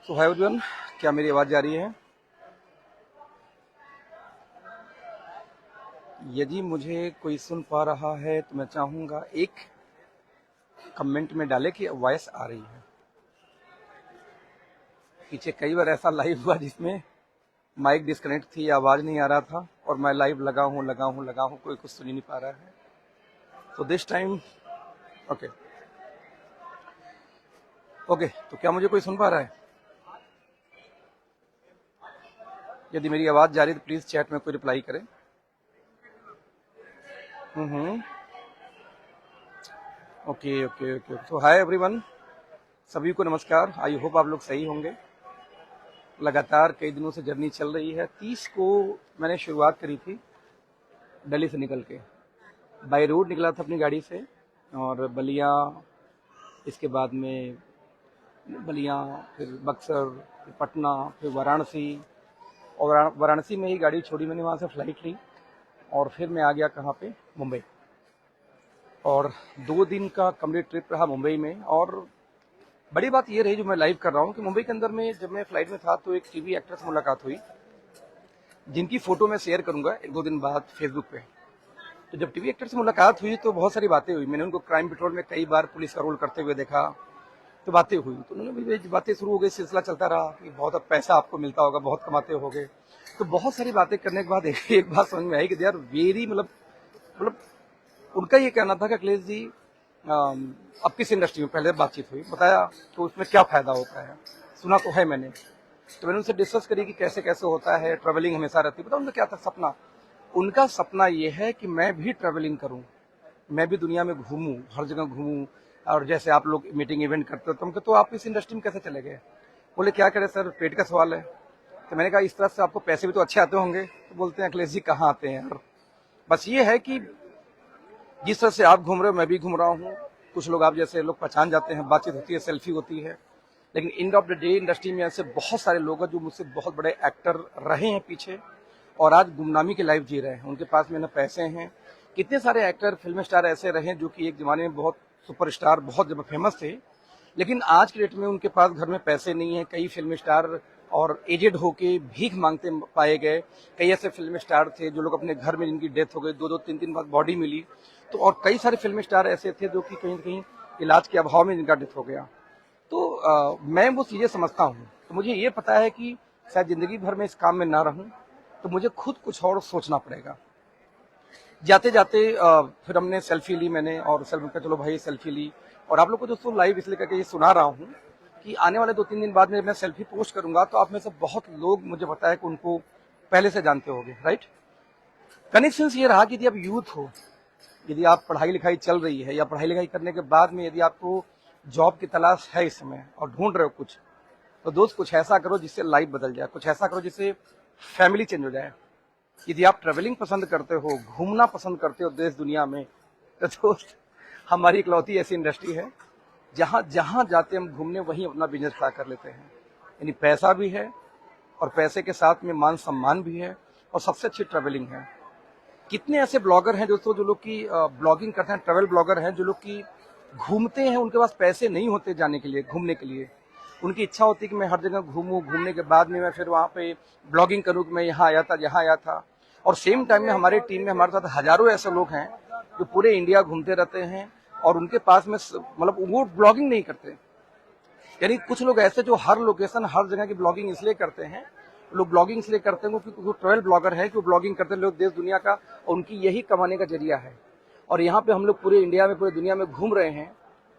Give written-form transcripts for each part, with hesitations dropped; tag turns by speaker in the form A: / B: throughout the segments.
A: तो hi everyone, क्या मेरी आवाज़ जा रही है? यदि मुझे कोई सुन पा रहा है तो मैं चाहूँगा एक कमेंट में डाले कि वॉइस आ रही है। पीछे कई बार ऐसा लाइव हुआ जिसमें माइक डिस्कनेक्ट थी, आवाज़ नहीं आ रहा था और मैं लाइव लगा हूँ, कोई कुछ सुन ही नहीं पा रहा है। तो दिस टाइम ओके ओके, तो क्या मुझे कोई सुन पा रहा है? यदि मेरी आवाज़ जा रही है तो प्लीज़ चैट में कोई रिप्लाई करें। ओके ओके ओके, तो हाय एवरीवन, सभी को नमस्कार। आई होप आप लोग सही होंगे। लगातार कई दिनों से जर्नी चल रही है। 30 को मैंने शुरुआत करी थी दिल्ली से निकल के। बाय रोड निकला था अपनी गाड़ी से और बलिया, इसके बाद में बलिया, फिर बक्सर, फिर पटना, फिर वाराणसी, और वाराणसी में ही गाड़ी छोड़ी मैंने, वहाँ से फ्लाइट ली और फिर मैं आ गया कहाँ पे, मुंबई। और 2 दिन का कंप्लीट ट्रिप रहा मुंबई में। और बड़ी बात ये रही जो मैं लाइव कर रहा हूँ कि मुंबई के अंदर में जब मैं फ्लाइट में था तो एक टीवी एक्टर से मुलाकात हुई, जिनकी फोटो मैं शेयर करूंगा 1-2 दिन बाद फेसबुक पे। तो जब टीवी एक्टर से मुलाकात हुई तो बहुत सारी बातें हुई। मैंने उनको क्राइम पेट्रोल में कई बार पुलिस का रोल करते हुए देखा, तो बातें हुई। तो उन्होंने भी बातें शुरू हो गई, सिलसिला चलता रहा कि बहुत अब पैसा आपको मिलता होगा, बहुत कमाते होगे। तो बहुत सारी बातें करने के बाद एक बात समझ में आई कि यार वेरी मतलब उनका ये कहना था कि अखिलेश जी, अब किस इंडस्ट्री में, पहले बातचीत हुई, बताया तो उसमें क्या फायदा होता है, सुना तो है मैंने। तो मैंने उनसे डिस्कस करी कि कैसे कैसे होता है, ट्रैवलिंग हमेशा रहती है। पता उनका क्या था सपना? उनका सपना ये है कि मैं भी ट्रैवलिंग करूं, मैं भी दुनिया में घूमूं, हर जगह घूमूं। और जैसे आप लोग मीटिंग इवेंट करते हो, तो हमको तो आप इस इंडस्ट्री में कैसे चले गए? बोले क्या करें सर, पेट का सवाल है। तो मैंने कहा इस तरह से आपको पैसे भी तो अच्छे आते होंगे। तो बोलते हैं अखिलेश जी कहाँ आते हैं यार, बस ये है कि जिस तरह से आप घूम रहे हो मैं भी घूम रहा हूँ। कुछ लोग आप जैसे लोग पहचान जाते हैं, बातचीत होती है, सेल्फी होती है। लेकिन end of the day industry में ऐसे बहुत सारे लोग हैं जो मुझसे बहुत बड़े एक्टर रहे हैं पीछे और आज गुमनामी की लाइफ जी रहे हैं। उनके पास में ना पैसे हैं। कितने सारे एक्टर, फिल्म स्टार ऐसे रहे जो कि एक जमाने में बहुत सुपरस्टार, बहुत जब फेमस थे, लेकिन आज के डेट में उनके पास घर में पैसे नहीं है। कई फिल्म स्टार और एजेड होके भीख मांगते पाए गए। कई ऐसे फिल्म स्टार थे जो लोग अपने घर में जिनकी डेथ हो गई, 2-2 3 दिन बाद बॉडी मिली। तो और कई सारे फिल्म स्टार ऐसे थे जो कि कहीं ना कहीं इलाज के अभाव में जिनका डेथ हो गया। तो मैं वो चीजें समझता हूँ। तो मुझे ये पता है कि शायद जिंदगी भर में इस काम में ना रहूं, तो मुझे खुद कुछ और सोचना पड़ेगा। जाते जाते फिर हमने सेल्फी ली मैंने, और सेल्फी का चलो भाई सेल्फी ली। और आप लोग को दोस्तों लाइव इसलिए करके ये सुना रहा हूँ कि आने वाले 2-3 दिन बाद में मैं सेल्फी पोस्ट करूंगा, तो आप में से बहुत लोग मुझे पता है कि उनको पहले से जानते होंगे, राइट। कनेक्शन ये रहा कि यदि आप यूथ हो, यदि आप पढ़ाई लिखाई चल रही है, या पढ़ाई लिखाई करने के बाद में यदि आपको जॉब की तलाश है इस समय और ढूंढ रहे हो कुछ, तो दोस्त कुछ ऐसा करो जिससे लाइफ बदल जाए, कुछ ऐसा करो जिससे फैमिली चेंज हो जाए। यदि आप ट्रेवलिंग पसंद करते हो, घूमना पसंद करते हो देश दुनिया में, तो दोस्त हमारी इकलौती ऐसी इंडस्ट्री है जहां जहां जाते हम घूमने, वहीं अपना बिजनेस खड़ा कर लेते हैं। यानी पैसा भी है और पैसे के साथ में मान सम्मान भी है और सबसे अच्छी ट्रेवलिंग है। कितने ऐसे ब्लॉगर हैं दोस्तों जो लोग की ब्लॉगिंग करते हैं, ट्रेवल ब्लॉगर हैं, जो लोग की घूमते हैं, उनके पास पैसे नहीं होते जाने के लिए, घूमने के लिए। उनकी इच्छा होती है कि मैं हर जगह घूमूं, घूमने के बाद में मैं फिर वहाँ पे ब्लॉगिंग करूं कि मैं यहाँ आया था, यहाँ आया था। और सेम टाइम में हमारे टीम में हमारे साथ हजारों ऐसे लोग हैं जो पूरे इंडिया घूमते रहते हैं और उनके पास में मतलब वो ब्लॉगिंग नहीं करते। यानी कुछ लोग ऐसे जो हर लोकेशन, हर जगह की ब्लॉगिंग इसलिए करते हैं, लोग ब्लॉगिंग इसलिए करते हैं क्योंकि वो ट्रैवल ब्लॉगर है, कि वो ब्लॉगिंग करते हैं लोग देश दुनिया का, और उनकी यही कमाने का जरिया है। और यहाँ पे हम लोग पूरे इंडिया में, पूरे दुनिया में घूम रहे हैं,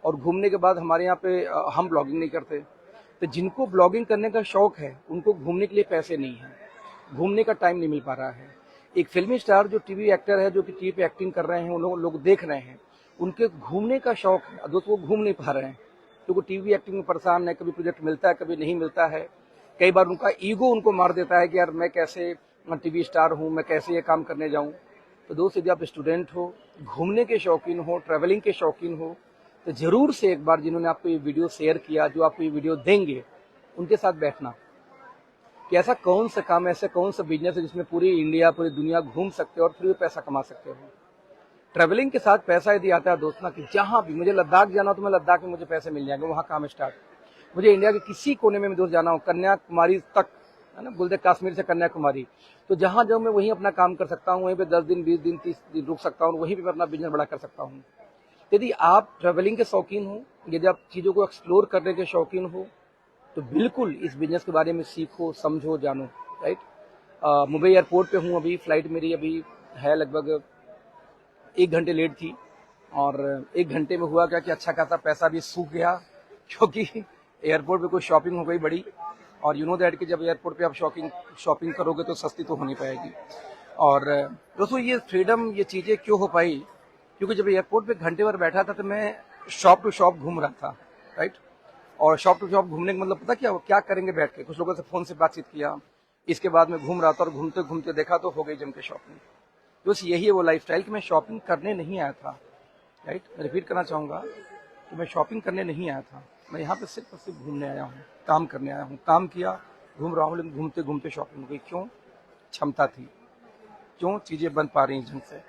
A: और घूमने के बाद हमारे यहाँ पे हम ब्लॉगिंग नहीं करते। तो जिनको ब्लॉगिंग करने का शौक है, उनको घूमने के लिए पैसे नहीं है, घूमने का टाइम नहीं मिल पा रहा है। एक फिल्मी स्टार जो टीवी एक्टर है, जो कि टीवी पे एक्टिंग कर रहे हैं, उन लोग देख रहे हैं, उनके घूमने का शौक है, दोस्तों वो घूम नहीं पा रहे हैं क्योंकि टीवी एक्टिंग में परेशान है। कभी प्रोजेक्ट मिलता है, कभी नहीं मिलता है। कई बार उनका ईगो उनको मार देता है कि यार मैं कैसे टीवी स्टार हूँ, मैं कैसे ये काम करने जाऊँ। तो दोस्त यदि आप स्टूडेंट हो, घूमने के शौकीन हो, ट्रैवलिंग के शौकीन हो, तो जरूर से एक बार जिन्होंने आपको ये वीडियो शेयर किया, जो आपको ये वीडियो देंगे, उनके साथ बैठना कि ऐसा कौन सा काम, ऐसा कौन सा बिजनेस है जिसमें पूरी इंडिया, पूरी दुनिया घूम सकते हो और फिर भी पैसा कमा सकते हो। ट्रैवलिंग के साथ पैसा यदि आता है दोस्त ना, कि जहां भी मुझे लद्दाख जाना, तो मैं लद्दाख में मुझे पैसे मिल जाएंगे, वहां काम स्टार्ट। मुझे इंडिया के किसी कोने में दूर जाना हो, कन्याकुमारी तक, है ना, बोलते कश्मीर से कन्याकुमारी, तो जहाँ जाऊँ मैं वहीं अपना काम कर सकता हूँ, वहीं पे 10 दिन 20 दिन 30 दिन रुक सकता हूँ, वहीं पे मैं अपना बिजनेस बड़ा कर सकता हूँ। यदि आप ट्रैवलिंग के शौकीन हो, यदि आप चीज़ों को एक्सप्लोर करने के शौकीन हो, तो बिल्कुल इस बिजनेस के बारे में सीखो, समझो, जानो। राइट। मुंबई एयरपोर्ट पे हूँ अभी, फ्लाइट मेरी अभी है लगभग 1 घंटे लेट थी, और 1 घंटे में हुआ क्या कि अच्छा खासा पैसा भी सूख गया, क्योंकि एयरपोर्ट पे कोई शॉपिंग हो गई बड़ी, और यू नो दैट कि जब एयरपोर्ट पे आप शॉपिंग करोगे तो सस्ती तो होनी पाएगी। और दोस्तों ये फ्रीडम, ये चीज़ें क्यों हो पाई, क्योंकि जब एयरपोर्ट पे घंटे भर बैठा था तो मैं शॉप टू शॉप घूम रहा था। राइट। और शॉप टू शॉप घूमने का मतलब पता क्या करेंगे बैठ के, कुछ लोगों से फ़ोन से बातचीत किया, इसके बाद में घूम रहा था, और घूमते घूमते देखा तो हो गई जम के शॉपिंग। तो बस यही है वो लाइफस्टाइल कि मैं शॉपिंग करने नहीं आया था। राइट। मैं रिपीट करना चाहूँगा कि मैं शॉपिंग करने नहीं आया था, मैं यहाँ पे सिर्फ और सिर्फ घूमने आया हूँ, काम करने आया हूँ, काम किया, घूम रहा हूँ, लेकिन घूमते घूमते शॉपिंग हो गई। क्यों? क्षमता थी, क्यों चीज़ें बन पा रही ढंग से।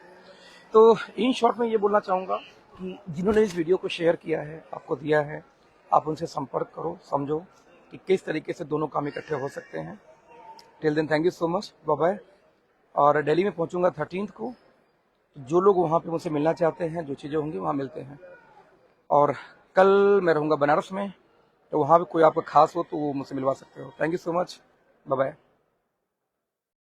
A: तो इन शॉर्ट में ये बोलना चाहूँगा कि जिन्होंने इस वीडियो को शेयर किया है, आपको दिया है, आप उनसे संपर्क करो, समझो कि किस तरीके से दोनों काम इकट्ठे हो सकते हैं। Till then thank you so much, bye bye. और दिल्ली में पहुँचूँगा 13 को, जो लोग वहाँ पे मुझसे मिलना चाहते हैं, जो चीज़ें होंगी वहाँ मिलते हैं। और कल मैं रहूँगा बनारस में, तो वहाँ भी कोई आपका खास हो तो वो मुझसे मिलवा सकते हो। Thank you so much, bye bye.